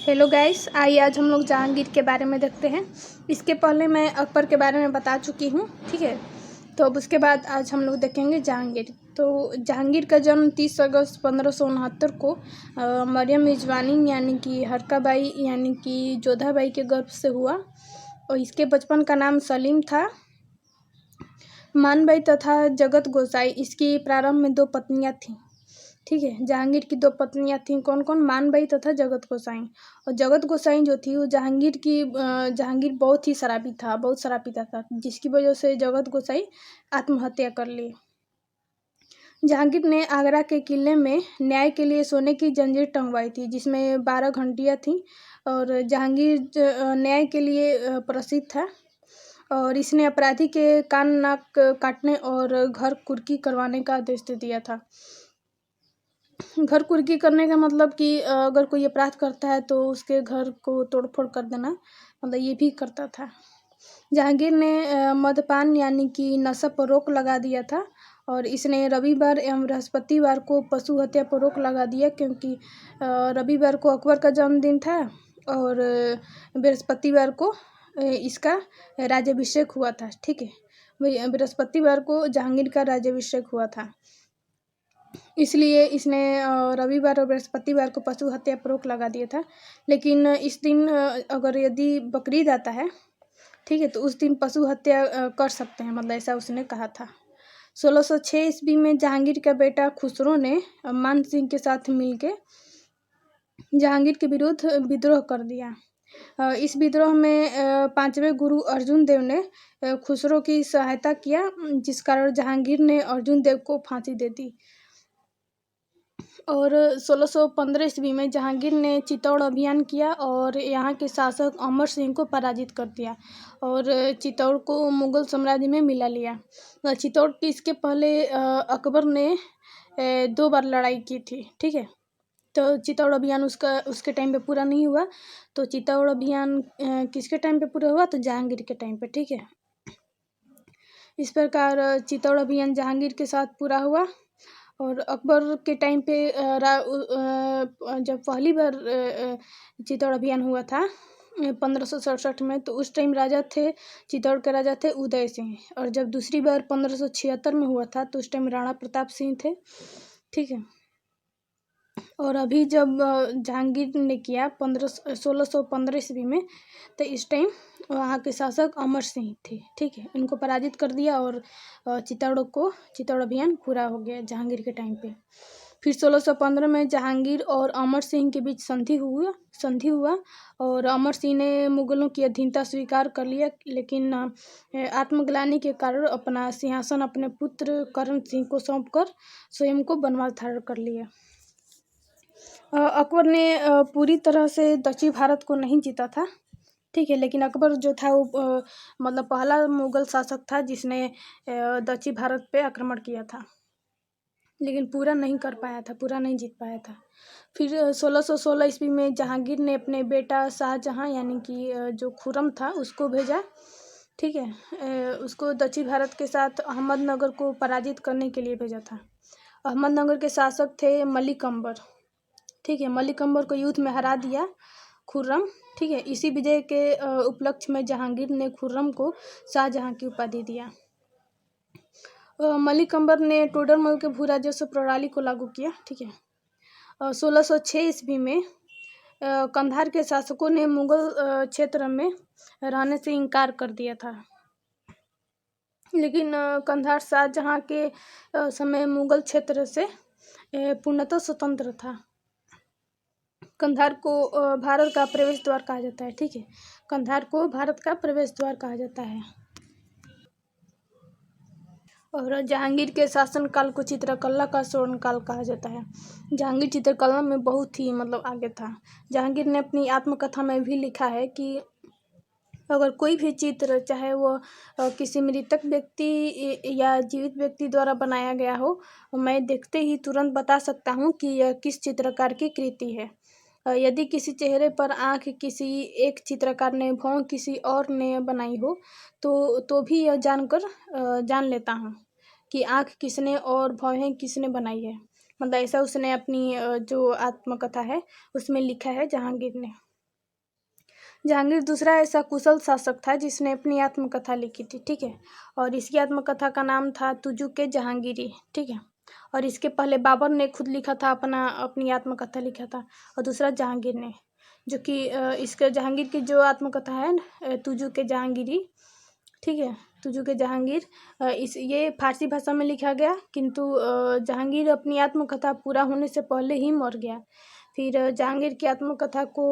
Hello guys, आइए आज हम लोग जहांगीर के बारे में देखते हैं। इसके पहले मैं अकबर के बारे में बता चुकी हूँ, ठीक है। तो अब उसके बाद आज हम लोग देखेंगे जहांगीर। तो जहांगीर का जन्म 30 अगस्त 1569 को मरियम मिजवानी यानी कि हरका बाई यानी कि जोधा बाई के गर्भ से हुआ। और इसके बचपन का नाम सलीम था। मानबाई तथा जगत गोसाई इसकी प्रारंभ में 2 पत्नियां थीं, ठीक है। जहांगीर की 2 पत्नियां थीं, कौन कौन? मानबाई तथा जगत गोसाई। और जगत गोसाई जो थी वो जहांगीर बहुत ही शराबी था, बहुत शराब पीता था, जिसकी वजह से जगत गोसाई आत्महत्या कर ली। जहांगीर ने आगरा के किले में न्याय के लिए सोने की जंजीर टंगवाई थी, जिसमें 12 घंटियां थीं। और जहांगीर न्याय के लिए प्रसिद्ध था। और इसने अपराधी के कान नाक काटने और घर कुर्की करवाने का आदेश दे दिया था। घर कुर्की करने का मतलब कि अगर कोई अपराध करता है तो उसके घर को तोड़फोड़ कर देना, मतलब ये भी करता था। जहांगीर ने मद्यपान यानी कि नशा पर रोक लगा दिया था। और इसने रविवार एवं बृहस्पतिवार को पशु हत्या पर रोक लगा दिया, क्योंकि रविवार को अकबर का जन्मदिन था और बृहस्पतिवार को इसका राज्याभिषेक हुआ था, ठीक है। बृहस्पतिवार को जहांगीर का राज्याभिषेक हुआ था, इसलिए इसने रविवार और बृहस्पतिवार को पशु हत्या पर रोक लगा दिया था। लेकिन इस दिन अगर यदि बकरीद आता है, ठीक है, तो उस दिन पशु हत्या कर सकते हैं, मतलब ऐसा उसने कहा था। 1606 ईस्वी में जहांगीर का बेटा खुसरो ने मान सिंह के साथ मिलकर जहांगीर के विरुद्ध विद्रोह कर दिया। इस विद्रोह में 5वें गुरु अर्जुन देव ने खुसरो की सहायता किया, जिस कारण जहांगीर ने अर्जुन देव को फांसी दे दी। और 1615 ईस्वी में जहांगीर ने चित्तौड़ अभियान किया और यहाँ के शासक अमर सिंह को पराजित कर दिया और चित्तौड़ को मुगल साम्राज्य में मिला लिया। चित्तौड़ की इसके पहले अकबर ने 2 बार लड़ाई की थी, ठीक है। तो चित्तौड़ अभियान उसके टाइम पे पूरा नहीं हुआ। तो चित्तौड़ अभियान किसके टाइम पे पूरा हुआ? तो जहांगीर के टाइम पे, ठीक है। इस प्रकार चित्तौड़ अभियान जहांगीर के साथ पूरा हुआ। और अकबर के टाइम पे जब पहली बार चित्तौड़ अभियान हुआ था 1567 में, तो उस टाइम राजा थे, चित्तौड़ के राजा थे उदय सिंह। और जब दूसरी बार 1576 में हुआ था तो उस टाइम राणा प्रताप सिंह थे, ठीक है। और अभी जब जहांगीर ने किया 1615 ईस्वी में, तो इस टाइम वहाँ के शासक अमर सिंह थे, ठीक है। इनको पराजित कर दिया और चित्तौड़ अभियान पूरा हो गया जहांगीर के टाइम पे। फिर 1615 में जहांगीर और अमर सिंह के बीच संधि हुआ और अमर सिंह ने मुगलों की अधीनता स्वीकार कर लिया, लेकिन आत्मग्लानि के कारण अपना सिंहासन अपने पुत्र करण सिंह को सौंपकर स्वयं को वनवास धारण कर लिया। अकबर ने पूरी तरह से दक्षिण भारत को नहीं जीता था, ठीक है। लेकिन अकबर जो था वो मतलब पहला मुगल शासक था जिसने दक्षिण भारत पे आक्रमण किया था, लेकिन पूरा नहीं कर पाया था, पूरा नहीं जीत पाया था। फिर 1616 ईस्वी में जहांगीर ने अपने बेटा शाहजहां यानी कि जो खुर्रम था उसको भेजा, ठीक है। उसको दक्षिण भारत के साथ अहमदनगर को पराजित करने के लिए भेजा था। अहमदनगर के शासक थे मलिक अंबर, ठीक है। मलिक अंबर को युद्ध में हरा दिया खुर्रम, ठीक है। इसी विजय के उपलक्ष्य में जहांगीर ने खुर्रम को शाहजहां की उपाधि दिया। मलिक अंबर ने टोडरमल के भू राजस्व प्रणाली को लागू किया, ठीक है। 1606 ईस्वी में कंधार के शासकों ने मुगल क्षेत्र में रहने से इनकार कर दिया था, लेकिन कंधार शाहजहां के समय मुगल क्षेत्र से पूर्णतः स्वतंत्र था। कंधार को भारत का प्रवेश द्वार कहा जाता है, ठीक है। कंधार को भारत का प्रवेश द्वार कहा जाता है। और जहांगीर के शासनकाल को चित्रकला का स्वर्ण काल कहा जाता है। जहांगीर चित्रकला में बहुत ही मतलब आगे था। जहांगीर ने अपनी आत्मकथा में भी लिखा है कि अगर कोई भी चित्र, चाहे वो किसी मृतक व्यक्ति या जीवित व्यक्ति द्वारा बनाया गया हो, मैं देखते ही तुरंत बता सकता हूँ कि यह किस चित्रकार की कृति है। यदि किसी चेहरे पर आँख किसी एक चित्रकार ने, भौं किसी और ने बनाई हो, तो भी यह जान लेता हूँ कि आँख किसने और भौहें किसने बनाई है। मतलब ऐसा उसने अपनी जो आत्मकथा है उसमें लिखा है जहांगीर ने। जहांगीर दूसरा ऐसा कुशल शासक था जिसने अपनी आत्मकथा लिखी थी, ठीक है। और इसकी आत्मकथा का नाम था तुजू के जहांगीरी, ठीक है। और इसके पहले बाबर ने खुद लिखा था, अपनी आत्मकथा लिखा था, और दूसरा जहांगीर ने, जो कि इसके जहांगीर की जो आत्मकथा है तुजू के जहांगीरी, ठीक है। तुजू के जहांगीर ये फारसी भाषा में लिखा गया, किंतु जहांगीर अपनी आत्मकथा पूरा होने से पहले ही मर गया। फिर जहांगीर की आत्मकथा को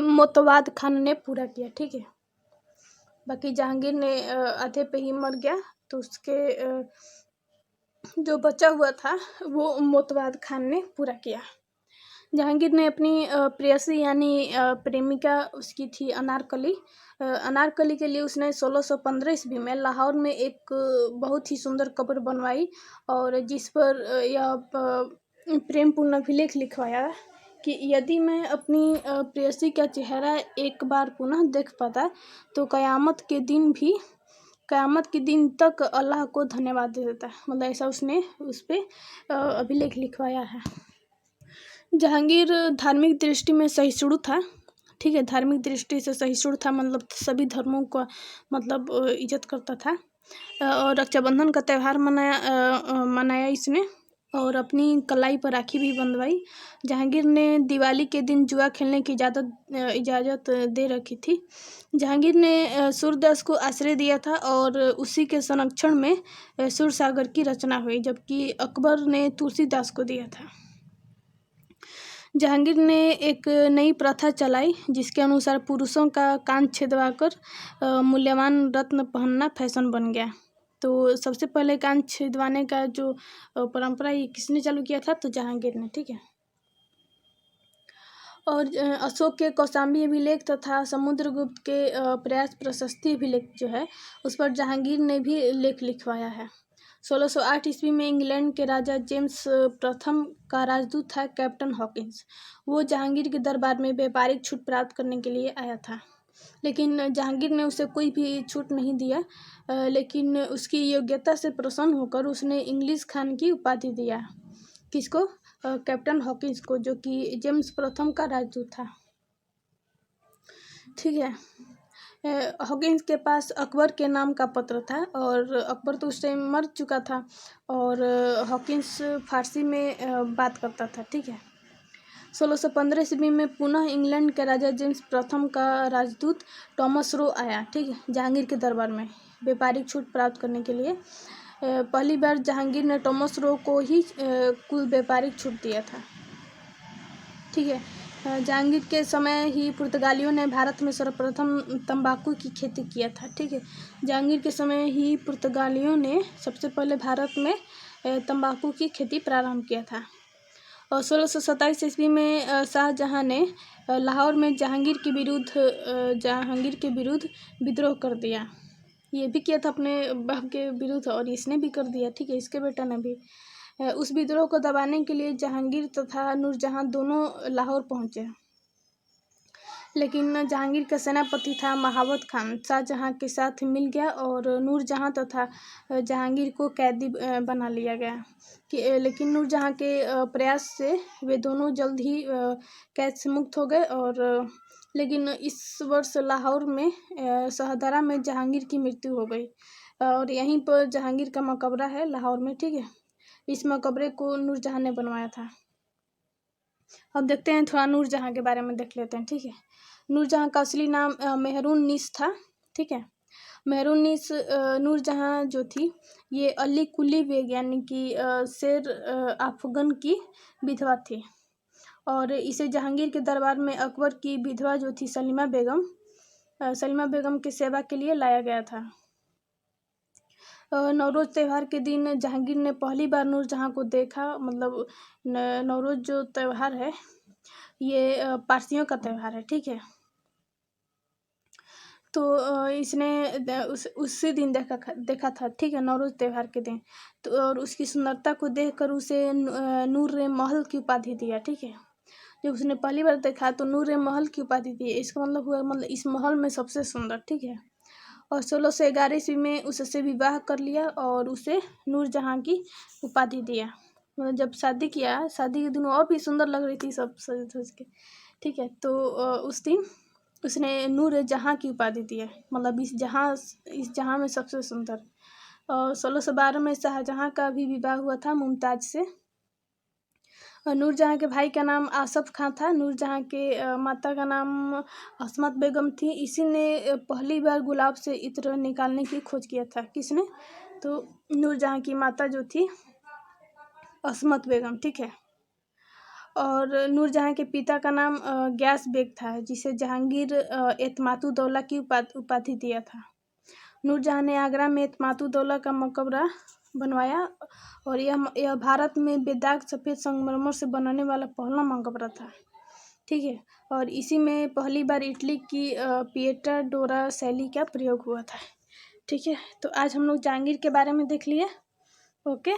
मोतवाद खान ने पूरा किया, ठीक है। बाकी जहांगीर ने आधे पे ही मर गया, तो उसके जो बचा हुआ था वो मोतवाद खान ने पूरा किया। जहांगीर ने अपनी प्रेयसी यानी प्रेमिका उसकी थी अनारकली। अनारकली के लिए उसने 1615 ईस्वी में लाहौर में एक बहुत ही सुंदर कब्र बनवाई, और जिस पर यह प्रेमपूर्ण अभिलेख लिखवाया कि यदि मैं अपनी प्रेयसी का चेहरा एक बार पुनः देख पाता तो क़यामत के दिन तक अल्लाह को धन्यवाद दे देता। मतलब ऐसा उसने उस पर अभिलेख लिखवाया है। जहांगीर धार्मिक दृष्टि में सहिष्णु था, ठीक है। धार्मिक दृष्टि से सहिष्णु था, मतलब सभी धर्मों का मतलब इज्जत करता था। और रक्षाबंधन का त्यौहार मनाया इसने, और अपनी कलाई पर राखी भी बंधवाई। जहांगीर ने दिवाली के दिन जुआ खेलने की इजाज़त दे रखी थी। जहांगीर ने सूरदास को आश्रय दिया था, और उसी के संरक्षण में सूरसागर की रचना हुई, जबकि अकबर ने तुलसीदास को दिया था। जहांगीर ने एक नई प्रथा चलाई जिसके अनुसार पुरुषों का कान छिदवाकर मूल्यवान रत्न पहनना फैशन बन गया। तो सबसे पहले कान छिदवाने का जो परंपरा ये किसने चालू किया था? तो जहांगीर ने, ठीक है। और अशोक के कौशाम्बी अभिलेख तथा समुद्रगुप्त के प्रयास प्रशस्ति अभिलेख जो है उस पर जहांगीर ने भी लेख लिखवाया है। 1608 ईस्वी में इंग्लैंड के राजा जेम्स प्रथम का राजदूत था कैप्टन हॉकिंस। वो जहांगीर के दरबार में व्यापारिक छूट प्राप्त करने के लिए आया था, लेकिन जहांगीर ने उसे कोई भी छूट नहीं दिया। लेकिन उसकी योग्यता से प्रसन्न होकर उसने इंग्लिश खान की उपाधि दिया। किसको? कैप्टन हॉकिंस को, जो कि जेम्स प्रथम का राजदूत था, ठीक है। हॉकिंस के पास अकबर के नाम का पत्र था, और अकबर तो उस टाइम मर चुका था, और हॉकिंस फारसी में बात करता था, ठीक है। 1615 ईस्वी में पुनः इंग्लैंड के राजा जेम्स प्रथम का राजदूत टॉमस रो आया, ठीक है, जहांगीर के दरबार में व्यापारिक छूट प्राप्त करने के लिए। पहली बार जहांगीर ने टॉमस रो को ही कुल व्यापारिक छूट दिया था, ठीक है। जहांगीर के समय ही पुर्तगालियों ने भारत में सर्वप्रथम तंबाकू की खेती किया था, ठीक है। जहांगीर के समय ही पुर्तगालियों ने सबसे पहले भारत में तंबाकू की खेती प्रारंभ किया था। और 1627 ईस्वी में शाहजहां ने लाहौर में जहांगीर के विरुद्ध विद्रोह कर दिया। ये भी किया था अपने बाप के विरुद्ध, और इसने भी कर दिया, ठीक है, इसके बेटा ने भी। उस विद्रोह को दबाने के लिए जहांगीर तथा नूरजहां दोनों लाहौर पहुंचे, लेकिन जहांगीर का सेनापति था महावत खान शाहजहां के साथ मिल गया, और नूरजहां तथा जहांगीर को कैदी बना लिया गया। लेकिन नूरजहां के प्रयास से वे दोनों जल्द ही कैद से मुक्त हो गए। और लेकिन इस वर्ष लाहौर में शहदरा में जहांगीर की मृत्यु हो गई, और यहीं पर जहांगीर का मकबरा है लाहौर में, ठीक है। इस मकबरे को नूरजहां ने बनवाया था। अब देखते हैं, थोड़ा नूरजहां के बारे में देख लेते हैं, ठीक है। नूरजहां का असली नाम मेहरुन्निस था, ठीक है। मेहरुन्निस नूरजहां जो थी ये अली कुली बेग यानी कि शेर अफगन की विधवा थी, और इसे जहांगीर के दरबार में अकबर की विधवा जो थी सलीमा बेगम की सेवा के लिए लाया गया था। नवरोज़ त्यौहार के दिन जहांगीर ने पहली बार नूरजहां को देखा। मतलब नवरोज़ जो त्यौहार है ये पारसियों का त्यौहार है, ठीक है। तो इसने उसी दिन देखा था, ठीक है, नवरोज़ त्यौहार के दिन। तो और उसकी सुंदरता को देखकर उसे नूर महल की उपाधि दिया, ठीक है। जब उसने पहली बार देखा तो नूर महल की उपाधि दी। इसका मतलब हुआ मतलब इस महल में सबसे सुंदर, ठीक है। और 1611 ईस्वी में उससे विवाह कर लिया और उसे नूरजहां की उपाधि दिया। मतलब जब शादी किया, शादी के दिन और भी सुंदर लग रही थी सब सज धज के, ठीक है। तो उस दिन उसने नूर जहाँ की उपाधि दी है, मतलब इस जहाँ में सबसे सुंदर। और 1612 में शाहजहाँ का भी विवाह हुआ था मुमताज़ से। और नूरजहाँ के भाई का नाम आसफ़ खां था। नूरजहाँ के माता का नाम अस्मत बेगम थी। इसी ने पहली बार गुलाब से इत्र निकालने की खोज किया था। किसने? तो नूरजहाँ की माता जो थी अस्मत बेगम, ठीक है। और नूरजहाँ के पिता का नाम गयास बेग था, जिसे जहांगीर एतमातुद्दौला की उपाधि दिया था। नूरजहाँ ने आगरा में एतमातुद्दौला का मकबरा बनवाया और यह भारत में बेदाग सफ़ेद संगमरमर से बनने वाला पहला मकबरा था, ठीक है। और इसी में पहली बार इटली की पिएटा डोरा शैली का प्रयोग हुआ था, ठीक है। तो आज हम लोग जहांगीर के बारे में देख लिए। ओके।